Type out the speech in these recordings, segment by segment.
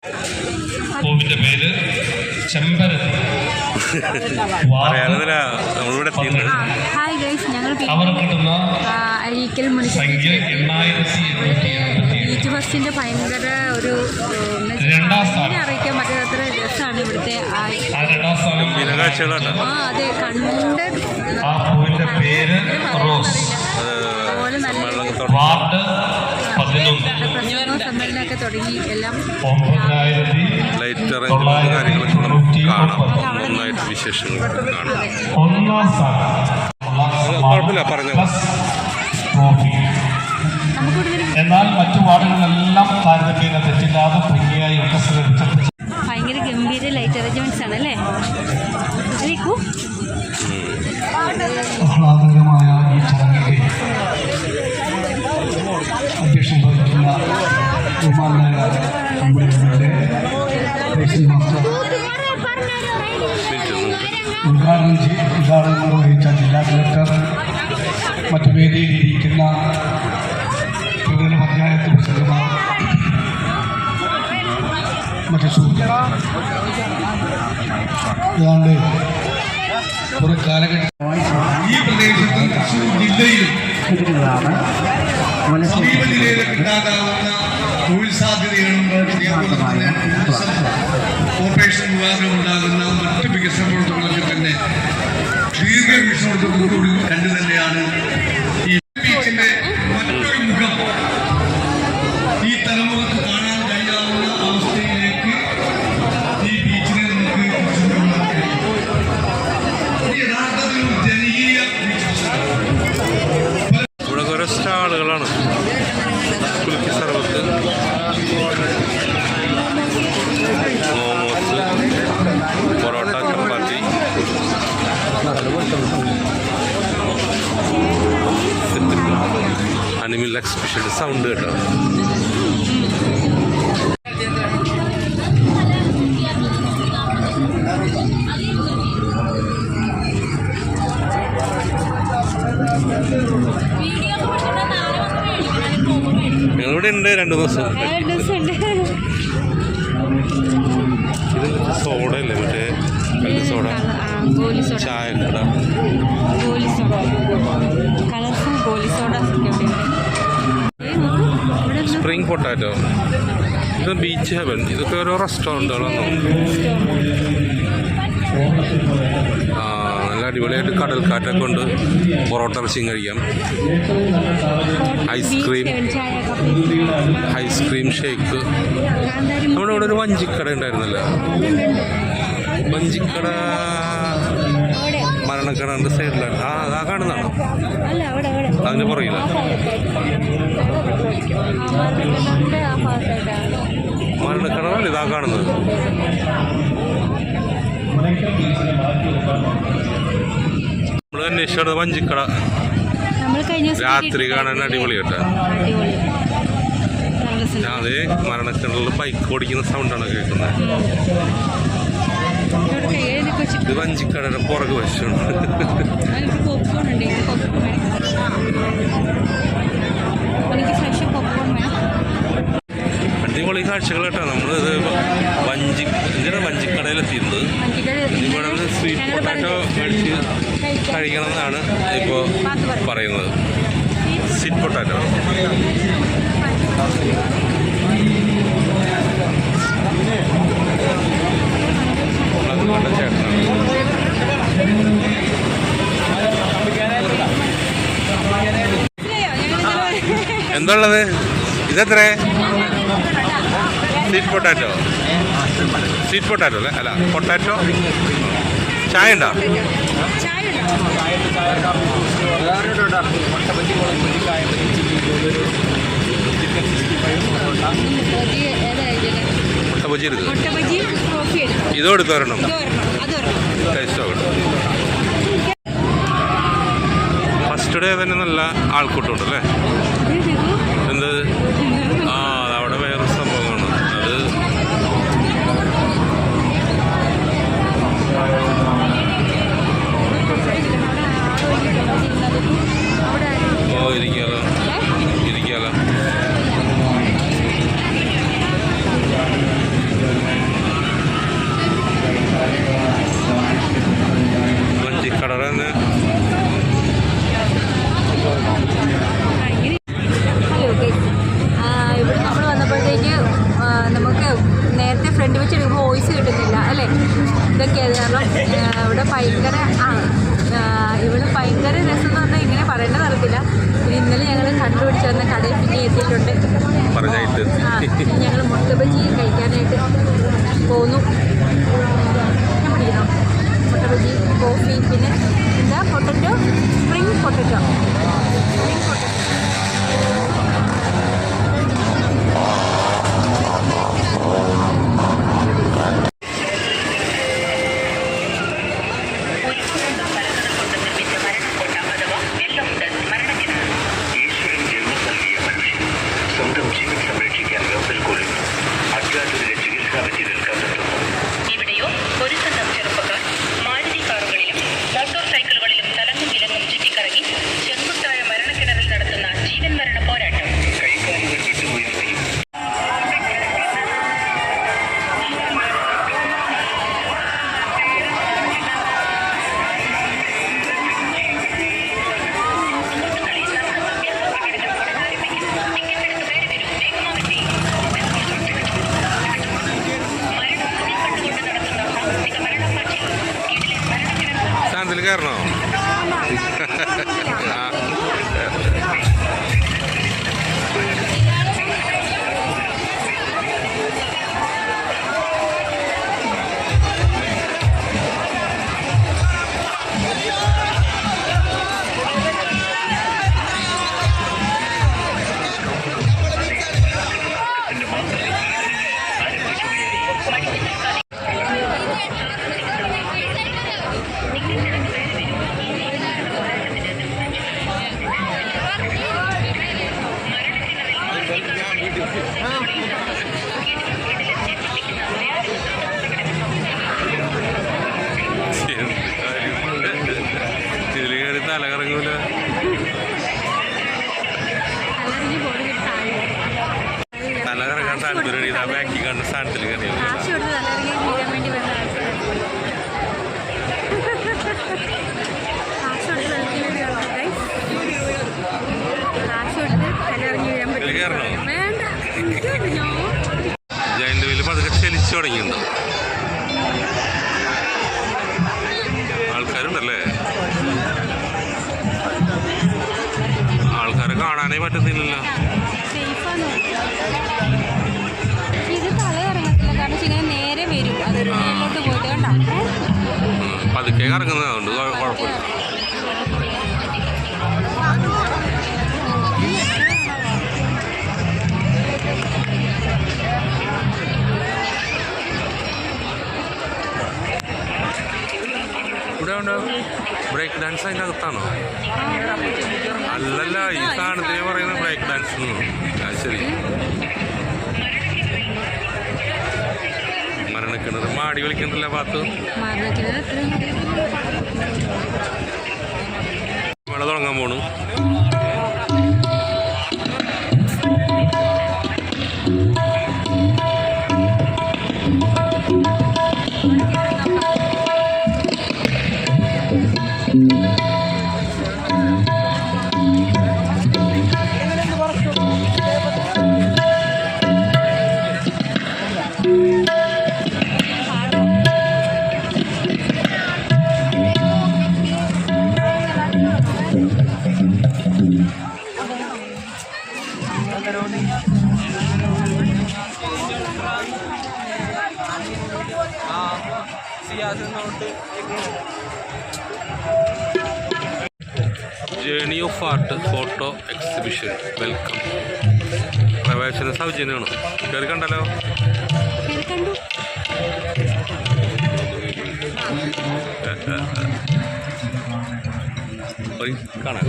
പൂവിന്റെ പേര് ചെമ്പരത്തി. ഹായ് ഗൈസ്, ഞങ്ങൾ അവർ കിട്ടുന്ന അഴീക്കൽ സംഖ്യ 8780. ബീച്ച് ബസ്സിന്റെ ഭയങ്കര ഒരു അറിയിക്കാൻ പറ്റാത്ത രസമാണ് ഇവിടുത്തെ. അതെ, കണ്ട് ആ പൂവിന്റെ പേര് റോസ്. അതുപോലെ നല്ല വാർഡ് 11 പ്രസംഗവും സമ്മേളനമൊക്കെ തുടങ്ങി എല്ലാം. 9,000 വിശേഷങ്ങൾ കാണാം. കുഴപ്പമില്ല, പറഞ്ഞു. എന്നാൽ മറ്റു വാർഡുകളെല്ലാം താരതമ്യേന തെറ്റില്ലാതെ ഭംഗിയായി ഒക്കെ സംഘടിപ്പിച്ചു. ഭയങ്കര ഗംഭീര ലൈറ്റ് അറേഞ്ച്മെന്റ്സ് ആണ് അല്ലേ? ആഹ്ലാദകരമായ ഈ ചടങ്ങിൽ അധ്യക്ഷൻ വഹിക്കുന്ന ബഹുമാനായ നമ്മുടെ ഉദ്ഘാടനം നിർവഹിച്ച ജില്ലാ കളക്ടർ, മറ്റു വേദിയിലിരിക്കുന്ന ത്രിതല പഞ്ചായത്ത് പ്രസിഡന്റുമാർ, മറ്റു സുഹൃത്തുക്കൾ, ഏതാണ്ട് കുറെ കാലഘട്ടമായി ഈ പ്രദേശത്ത് തൃശ്ശൂർ ജില്ലയിലും സമീപ ജില്ലയിലൊക്കെ ഉണ്ടാകാവുന്ന തൊഴിൽ സാധ്യതകളും അതേപോലെ തന്നെ കോർപ്പറേഷൻ വിഭാഗം ഉണ്ടാകുന്ന മറ്റ് വികസന പ്രവർത്തനങ്ങളൊക്കെ തന്നെ ദീർഘവീക്ഷണത്തോടുകൂടി കണ്ടു തന്നെയാണ് ഈ ബീച്ചിന്റെ മറ്റൊരു മുഖം ഈ തലമുറക്ക് കാണാൻ കഴിയാവുന്ന അവസ്ഥയിലേക്ക് ഈ ബീച്ചിനെ നമുക്ക് കൊണ്ടുവരാൻ കഴിയും. യഥാർത്ഥത്തിൽ ജനകീയ ഇവിടെ കുറെ സ്റ്റാളുകളാണ്. കുലുക്കി സർവത്ത്, മോമോസ്, പൊറോട്ട, ചപ്പാത്തി, അനിമൽ എക്സിബിഷൻ. സൗണ്ട് കേട്ടോ. ഞങ്ങളിവിടെ ഉണ്ട് 2 ദിവസം. ഇത് സോഡ അല്ലേ, മറ്റേ കല്ല് സോഡ, ചായക്കട, സ്പ്രിംഗ് പൊട്ടാറ്റോ. ഇത് ബീച്ച് ഹെവൻ. ഇതൊക്കെ ഓരോ റെസ്റ്റോറൻറ്റുകളാണ്. നല്ല അടിപൊളിയായിട്ട് കടൽക്കാറ്റൊക്കെ കൊണ്ട് പൊറോട്ട ഇറച്ചിയും കഴിക്കാം. Ice cream shake. നമ്മുടെ ഇവിടെ ഒരു വഞ്ചിക്കട ഉണ്ടായിരുന്നല്ലോ. വഞ്ചിക്കട മരണക്കടൻ്റെ സൈഡിലാണ്. അതാ കാണുന്നതാണോ? അതിന് പുറകില്ല. മരണക്കട ഇതാ കാണുന്നത്. നമ്മൾ അന്വേഷിച്ചത് വഞ്ചിക്കട. രാത്രി കാണാൻ അടിപൊളി കേട്ടോ. അതേ മരണക്കിണറിൽ ബൈക്ക് ഓടിക്കുന്ന സൗണ്ടാണ് കേൾക്കുന്നത്. ഇത് വഞ്ചിക്കടയുടെ പുറകു വശമാണ്. അടിപൊളി കാഴ്ചകൾ കേട്ടോ. നമ്മളിത് വഞ്ചിക്കടയിലെത്തിയിരുന്നത്. ഇവിടെ സ്വീറ്റ് പൊട്ടാറ്റോ മേടിച്ച് കഴിക്കണമെന്നാണ് ഇപ്പോൾ പറയുന്നത്. Sweet potato. ചേട്ടനാണ്. എന്താ ഇതെത്രേ? Sweet potato. സ്വീറ്റ് പൊട്ടാറ്റോ അല്ലേ? അല്ല, പൊട്ടാറ്റോ. ചായ ഉണ്ടോ? മുട്ട ബജി എടുക്കുക. ഇതോ എടുത്ത് വരണം. ടേസ്റ്റ് ആകണം. ഫസ്റ്റ് ഡേ തന്നെ നല്ല ആൾക്കൂട്ടമുണ്ടല്ലേ? എന്ത്? അവിടെ വേറെ സംഭവമാണ്. അത് ഇരിക്കാലോ. ഇതൊക്കെയാണ്. കാരണം ഇവിടെ ഭയങ്കര ഇവിടെ ഭയങ്കര രസം എന്ന് പറഞ്ഞാൽ ഇങ്ങനെ പറയേണ്ടത് അറിയില്ല. ഇന്നലെ ഞങ്ങൾ കണ്ടുപിടിച്ച് വന്ന കടയിൽ പിന്നെ എത്തിയിട്ടുണ്ട്. ഞങ്ങൾ മുട്ട ബജി കഴിക്കാനായിട്ട് പോന്നു. ഞാൻ പിടിക്കണം. മുട്ട ബജി, കോഫി, പിന്നെ എന്താ പൊട്ടറ്റോ, സ്പ്രിങ് പൊട്ടറ്റോ. സാധനത്തിൽ കയറണോ? ഇതിൽ കയറി തല കറങ്ങൂല. തല കറങ്ങാൻ താല്പര്യം ബാക്കി കണ്ട സ്ഥാനത്തിൽ കയറിയത്. ജയന്റ് വീല് പതുക്കെ ചലിച്ചു തുടങ്ങിയിട്ടുണ്ടോ? ആൾക്കാരുണ്ടല്ലേ? ആൾക്കാരെ കാണാനേ പറ്റുന്നില്ലല്ലോ. പതുക്കെ കറങ്ങുന്നത് അതുകൊണ്ട് കുഴപ്പമില്ല. ഇവിടെ ഉണ്ടോ ബ്രേക്ക് ഡാൻസ് അതിൻ്റെ അകത്താണോ? അല്ലല്ല, ഈ സാധനത്തിന് പറയുന്നത് ബ്രേക്ക് ഡാൻസ്. ശരി, മരണക്കിണർ മാടി വിളിക്കണ്ടല്ല ഭാഗത്ത്. മഴ തുടങ്ങാൻ പോണു. Journey of art photo exhibition welcome. പ്രവേശന സൗജന്യമാണോ? കയറി കണ്ടല്ലോ. കാണാം.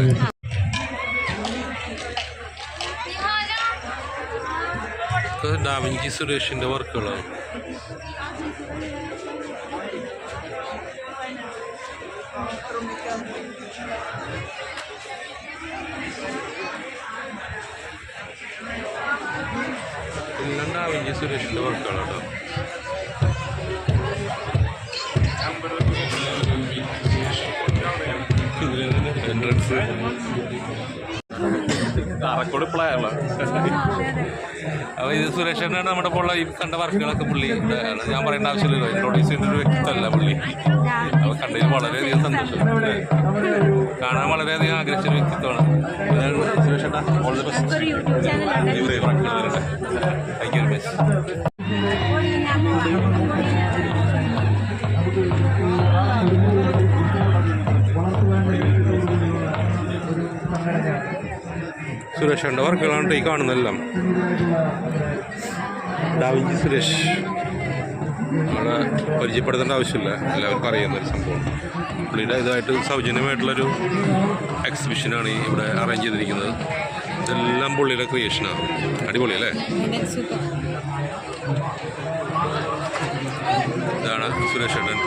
ഡാവിഞ്ചി സുരേഷിൻ്റെ വർക്കുകളാണ്. എല്ലാം ഡാവിഞ്ചി സുരേഷിൻ്റെ വർക്കുകളാണ് കേട്ടോ. എൻട്രൻസ് റെക്കോർഡ് ഇപ്പോഴായുള്ള. അപ്പോൾ ഇത് സുരേഷ് ഏട്ടനാണ് നമ്മുടെ ഇപ്പോൾ ഈ കണ്ട വർക്കുകളൊക്കെ പുള്ളി ഞാൻ പറയേണ്ട ആവശ്യമില്ലല്ലോ, ഇൻട്രോഡ്യൂസ് ചെയ്യുന്ന ഒരു വ്യക്തിത്വമല്ല പുള്ളി. അപ്പോൾ കണ്ടതിൽ വളരെയധികം സന്തോഷം, കാണാൻ വളരെയധികം ആഗ്രഹിച്ചൊരു വ്യക്തിത്വമാണ് സുരേഷ് ഏട്ടാ. All the best. Thank you very much. Suresh ഏട്ടൻ്റെ വർക്കുകളാണ് ഈ കാണുന്നതെല്ലാം. ഡാവിഞ്ചി സുരേഷ് നമ്മളെ പരിചയപ്പെടുത്തേണ്ട ആവശ്യമില്ല, എല്ലാവർക്കും അറിയുന്നൊരു സംഭവം. പുള്ളിയുടെ ഇതായിട്ട് സൗജന്യമായിട്ടുള്ളൊരു എക്സിബിഷനാണ് ഇവിടെ അറേഞ്ച് ചെയ്തിരിക്കുന്നത്. ഇതെല്ലാം പുള്ളിയുടെ ക്രിയേഷനാണ്. അടിപൊളി അല്ലേ? ഇതാണ് സുരേഷ് ഏട്ടൻ.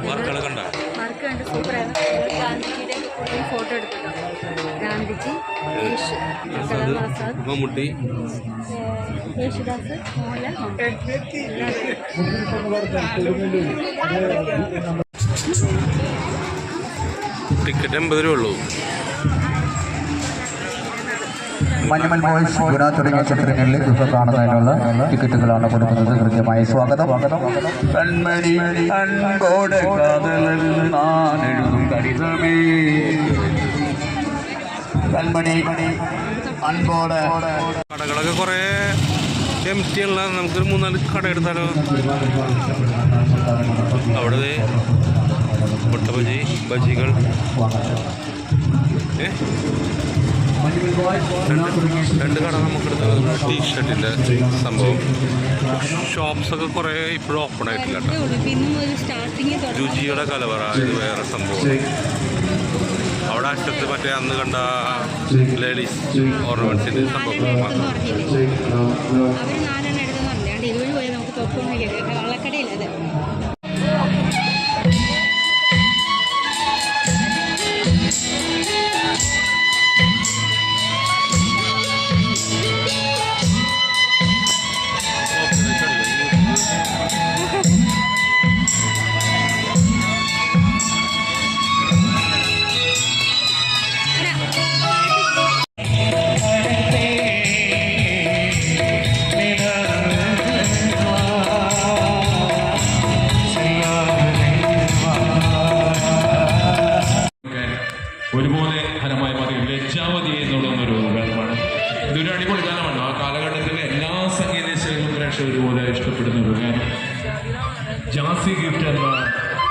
വർക്കുകൾ കണ്ട വർക്ക് കണ്ട് സൂപ്പറായിരുന്നു. ഗാന്ധിജിയുടെ ഫോട്ടോ എടുത്തിട്ടോ. ഗാന്ധിജി, മമ്മൂട്ടി, യേശുദാസ്, മോഹൻലാൽ. ടിക്കറ്റ് 80 രൂപ ഉള്ളൂ. മഞ്ഞുമൽ ബോയ്സ് ഗുണ തുടങ്ങിയ ചിത്രങ്ങളിൽ ഇപ്പോൾ കാണുന്നതിനുള്ള ടിക്കറ്റുകളാണ് കൊടുക്കുന്നത്. കൃത്യമായി സ്വാഗതം. കൺമണി അൻപോടെ കാതലിൽ ഞാൻ എഴുതും കടിതമേ, കൺമണി അൻപോടെ. കടകളൊക്കെ കുറേ എംറ്റി ഉള്ള നമുക്കൊരു 3-4 കട എടുത്താലോ? അവിടെ മുട്ട ബജി, ബജികൾ, രണ്ട് കട നമുക്കെടുത്തത്. ടീഷർട്ടിൻ്റെ സംഭവം. ഷോപ്സൊക്കെ കുറേ ഇപ്പോഴും ഓപ്പൺ ആയിട്ടില്ല കേട്ടോ. രുചിയുടെ കലവറ ഇത് വേറെ സംഭവം. അവിടെ അറ്റത്ത് മറ്റേ അന്ന് കണ്ട ലേഡീസ് ഓർണമെന്റ്സിൻ്റെ സംഭവം മാത്രം. ഒരുപോലെ ഹരമായി മാറി ലജ്ജാവതി എന്നുള്ളൊരു ഗാനമാണ്. ഇതൊരു അടിപൊളി ഗാനമാണ്. ആ കാലഘട്ടത്തിലെ എല്ലാ സംഗീത ശൈലികളും പ്രേക്ഷകർ ഒരുപോലെ ഇഷ്ടപ്പെടുന്ന ഒരു ഗാനം. ജാസി ഗിഫ്റ്റ് എന്ന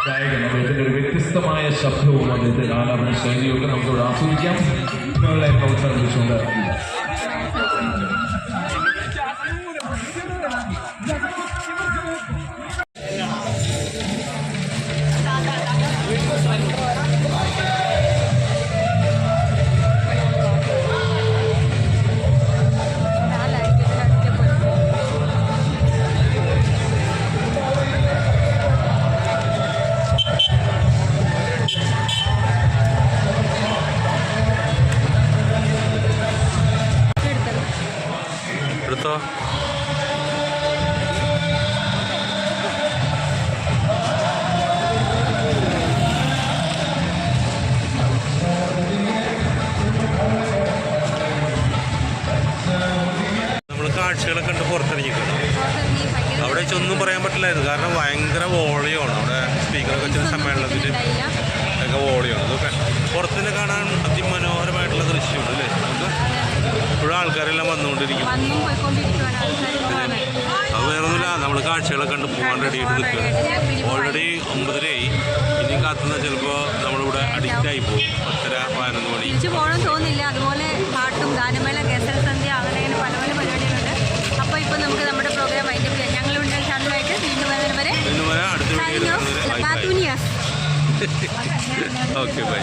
ഗായകൻ, അദ്ദേഹത്തിൻ്റെ ഒരു വ്യത്യസ്തമായ ശബ്ദവും അദ്ദേഹത്തിൻ്റെ ആലാപന ശൈലിയൊക്കെ നമുക്കിവിടെ ആസ്വദിക്കാം. നിങ്ങളെ പ്രോത്സാഹിപ്പിച്ചുകൊണ്ട് എടുത്തോ. നമ്മൾ കാഴ്ചകളൊക്കെ കണ്ട് പുറത്തിറങ്ങിക്കണം. അവിടെ വെച്ചൊന്നും പറയാൻ പറ്റില്ലായിരുന്നു, കാരണം ഭയങ്കര വോളിയമാണ്. അവിടെ സ്പീക്കറൊക്കെ വെച്ച സമ്മേളനത്തിൽ ഒക്കെ വോളിയാണ്. അതൊക്കെ പുറത്തുനിന്ന് കാണാൻ അതിമനോഹരമായിട്ടുള്ള ദൃശ്യമുണ്ട് അല്ലേ? നമുക്ക് ഇപ്പോഴും ആൾക്കാരെല്ലാം വന്നുകൊണ്ടിരിക്കും. അത് വേറൊന്നുമില്ല, നമ്മൾ കാഴ്ചകളൊക്കെ കണ്ട് പോകാൻ റെഡിയായിട്ട് നിൽക്കുകയാണ്. ഓൾറെഡി 9:30 ഇനിയും കാത്തുന്ന ചിലപ്പോൾ നമ്മളിവിടെ അഡിക്റ്റായി പോകും. 10:11 മണി തിരിച്ചു പോകണം തോന്നില്ല. അതുപോലെ പാട്ടും ഗാനമേള, കേസര സന്ധ്യ, അങ്ങനെ പല പല പരിപാടികളുണ്ട്. അപ്പോൾ ഇപ്പോൾ നമുക്ക് നമ്മുടെ പ്രോഗ്രാം അതിൻ്റെ ഞങ്ങളുണ്ട് ഷാനുമായിട്ട് വീണ്ടും വരെ അടുത്ത വീഡിയോ. Okay bye.